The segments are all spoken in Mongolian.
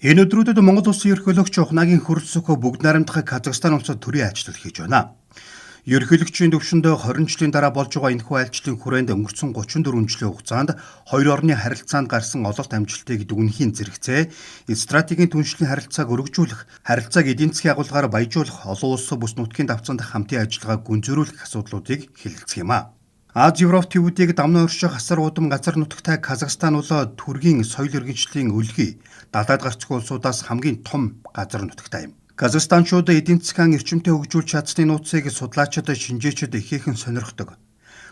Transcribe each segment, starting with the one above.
Энэ өдрүүдэд Монгол Улсын ерөнхийлөгч Ухнагийн хөрөлсөхөө бүгд найрамдах Казахстан улсад төрийн айлчлал хийж байна. Ерөнхийлөгчийн төвшөндөө 20 жилийн дараа болж байгаа энэхүү айлчлалын хүрээнд өнгөрсөн 34 жилийн хугацаанд хоёр орны харилцаанд гарсан ололт амжилтыг дүгнэхийн зэрэгцээ, стратегийн түншлэлийн харилцааг өргөжүүлэх, харилцааг эдийн засгийн агуулгаар баяжуулах, олон улс бүс нутгийн давцанд хамтын ажиллагааг гүнзгийрүүлэх асуудлуудыг хэлэлцэх юм а. Аз-Европ төвүүдийг дамнан орших асар удам газар нутагтай Казахстан бол түргийн соёл иргэншлийн өлгий, далайд гарцгүй улсуудаас хамгийн том газар нутагтай юм. Казахстанчууд эдийн засгийн эрчимтэй хөгжүүлж чадсны нууцыг судлаачид, шинжээчид ихээхэн сонирхдог.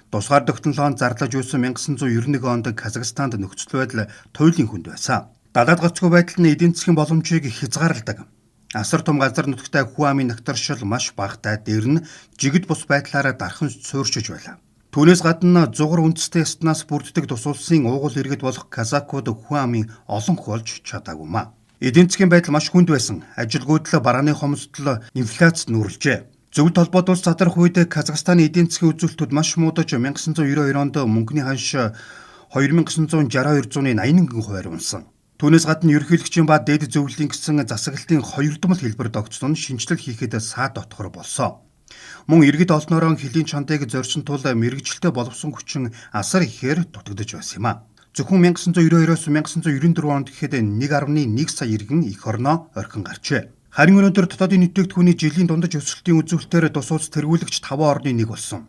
Тусгаар тогтнолоонд зарлаж үйсэн 1991 онд Казахстанд нөхцөл байдал туйлын хүнд байсан. Далайд гарцгүй байдал нь эдийн засгийн боломжийг хязгаарладаг. Асар том газар нутагтай Хуамын нагтаршил маш багатай, дээр нь жигд бус байдлаараа дархан суурьшиж байлаа. Түүнээс гадна зугар үндэстэй яснаас бүрддэг тус улсын уугуул иргэд болох казакууд Хуамын олон болж чадаагүй маа. Эдийн засгийн байдал маш хүнд байсан. Ажилгүйдэл, барааны хомсдол, инфляц нүүрлжээ. Зөвлөлт холбоот улс задрах үед Казахстаны эдийн засгийн үзүүлэлтүүд маш муудаж 1992 онд мөнгөний ханш 2962-80 хувиар унсан. Түүнээс гадна ерөнхийлөгчийн ба дээд зөвлөлийн гэсэн засаглалтын хоёрдмол хэлбэр тогтсон шинжилэл хийхэд саад дотгор болсон. Мөн иргэд олноороо хөлийн чандыг зорьсон тул мэрэгжилтэй боловсон хүчин асар ихээр дутагдж байсан юм а. Зөвхөн 1992-оос 1994 онд гэхэд 1.1 сая иргэн эх орноо орхин гарчээ. Харин өнөөдөр дотоодын нийтлэгдэхүүний жилийн дундаж өсөлтийн үзүүлэлтээр тус улс тэргүүлэгч 5 орны нэг болсон.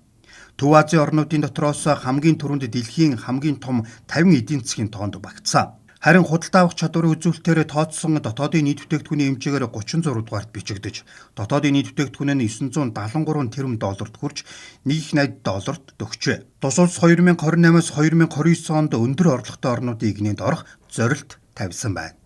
Төв Азийн орнуудын дотроос хамгийн түрүүнд дэлхийн хамгийн том 50 эдийн засгийн тоонд багтсан. Харин худалдаа авах чадварын үзүүлэлтээр тооцсон дотоодын нийт бүтээгдэхүүний хэмжээгээр 36 дугаарт бичигдэж, дотоодын нийт бүтээгдэхүүн нь $973 тэрбум хүрч $1.80 төгсчээ. Тус улс 2028-аас 2029 онд өндөр орлоготой орнуудын игнэнд орох зорилт тавьсан байна.